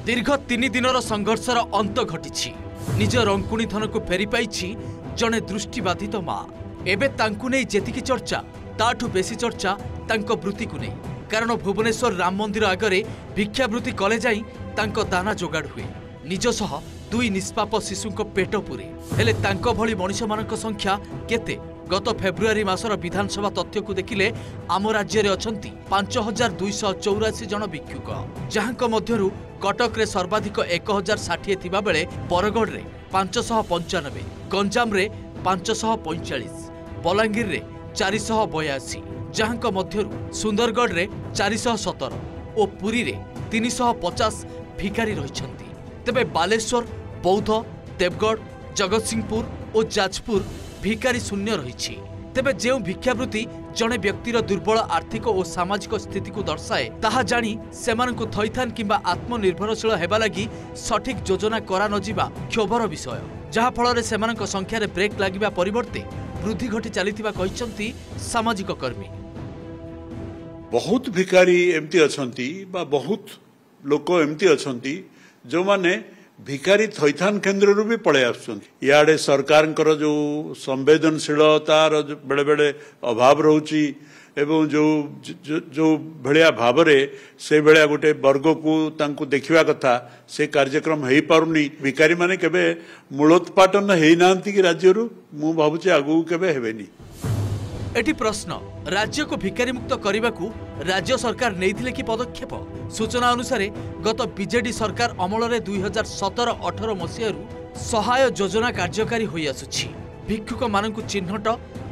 दीर्घ 3 दिनर संघर्षर अंत घटी निज रंकुणी धन को फेरी पाई जड़े दृष्टिबाधित माँ एबे तांकु नहीं जेतिकी चर्चा ताठू बेसी चर्चा तांको वृत्ति को नहीं कारण भुवनेश्वर राम मंदिर आगरे भिक्षावृत्ति कले जाई तांको दाना जोगाड़ हुए निज सह 2 निष्पाप शिशुंको पेट पुरे हेले तांको भली मनीष मानक संख्या केते गत फेब्रुआरी मासर विधानसभा तथ्य को देखिले आम राज्य में अछंती 5284 जन भिक्षुक जहां मध्यरु कटक रे सर्वाधिक 1060 थिबा बेले बरगढ़ रे 595 गंजाम रे 545 बलांगीर रे 482 जहां मध्यरु सुंदरगढ़ रे 417 और पुरी रे 350 भिखारी रहिछंती तेबे बालेश्वर बौद्ध देवगढ़ जगतसिंहपुर और जाजपुर भिखारी शून्य रही तेबे जो भिक्षावृत्ति जड़े व्यक्तिर दुर्बल आर्थिक और सामाजिक स्थिति को दर्शाए ताहा जानी सेमानंकु थैथान किंबा आत्मनिर्भरशील हेबा लगी सठिक योजना करा नजिबा क्षोभर विषय जहाँ फल सेमानंक संख्यार ब्रेक लागिबा परिवर्ते वृद्धि घटी चलीथिबा कहिसंती सामाजिक कर्मी। बहुत भिखारी एमती अछंती बा बहुत लोक एमती अछंती जो माने भिखारी थैथान केन्द्र भी पड़े आड़े सरकार जो संवेदनशीलतार बेले बेले अभाव रोची एवं जो भलिया भाव से भलिया गोटे वर्ग को तांको देखिवा कथा से कार्यक्रम हो पारुनी भिखारी माने केबे मूलोत्पाटन हेई नांती कि राज्यरू मु भाबुचे आगु केबे हेबेनी। एटी प्रश्न राज्य को भिखारी मुक्त करने को राज्य सरकार नहीं कि पदक्षेप सूचना अनुसार गत बीजेडी सरकार अमल 2017-18 मसीह सहाय योजना कार्यकारी होई आसुछि भिक्षुक मानकु चिन्हट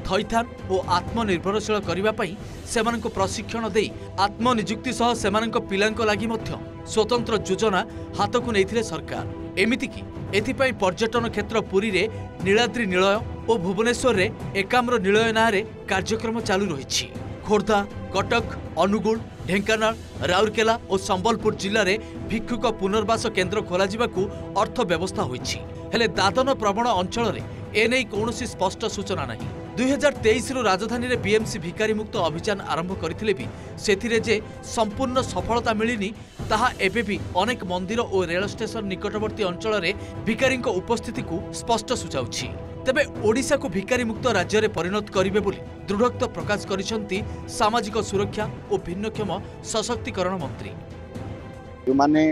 थैथान और आत्मनिर्भरशील करने सेमानंको प्रशिक्षण देई आत्मनिजुक्ति सह सेमानंको पिलांको लागि मध्य स्वतंत्र योजना हाथ को नहीं सरकार एमितिकी एथिपाई पर्यटन क्षेत्र पुरी रे नीलाद्री निलय और भुवनेश्वर रे एकाम्र निलय ना रे कार्यक्रम चालू रही खोर्धा कटक अनुगुल ढेंकानाल राउरकेला और संबलपुर जिले में भिक्षुक पुनर्वास केन्द्र खोल अर्थ व्यवस्था होईछि हेले दादन प्रवण अंचल रे एने कौनसी स्पष्ट सूचना नहीं 2023 रु राजधानी रे बीएमसी भिखारी मुक्त अभियान आरंभ करथिले भी सेथिरे जे संपूर्ण सफलता मिलिनी ताहा एबे भी अनेक मंदिर और रेल स्टेशन निकटवर्ती अंचल रे भिखारी उपस्थिति को स्पष्ट सूचाउछि तेबे ओडिशा को भिखारी मुक्त राज्य रे परिणत करिवे बोली दृढ़ोक्त प्रकाश करिसंती सामाजिक सुरक्षा और भिन्नक्षम सशक्तिकरण मंत्री जो माने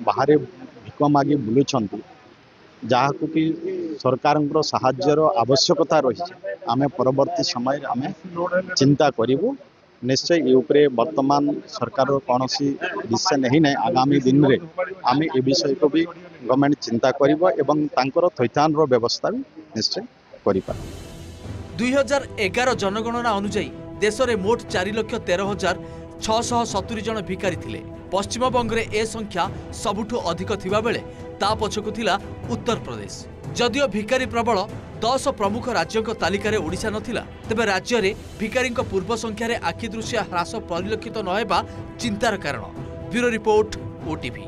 बाहर भिक मागी बुलुछंती जहाँ कि सरकार साहाय्यर आवश्यकता रही आम परवर्ती समय आम चिंता करूँ निश्चय ये वर्तमान सरकार कौन डिसीजन नहीं ना आगामी दिन में आम ए विषय को भी गवर्नमेंट चिंता कर थैथान व्यवस्था भी निश्चय कर 2011 जनगणना अनुजाई देश में मोट 4,13,670 जन भिखारी थिले पश्चिम बंग रे ए संख्या सबुठु अधिक थिबा बेले ता पछकु थिला उत्तर प्रदेश जदियो भिखारी प्रबल 10 प्रमुख राज्यों तालिकार ओडिशा नथिला तेबे राज्य रे भिखारी पूर्व संख्यार आखिदृश्य ह्रास परिलक्षित नहेबा चिंतार कारण। Bureau report OTV.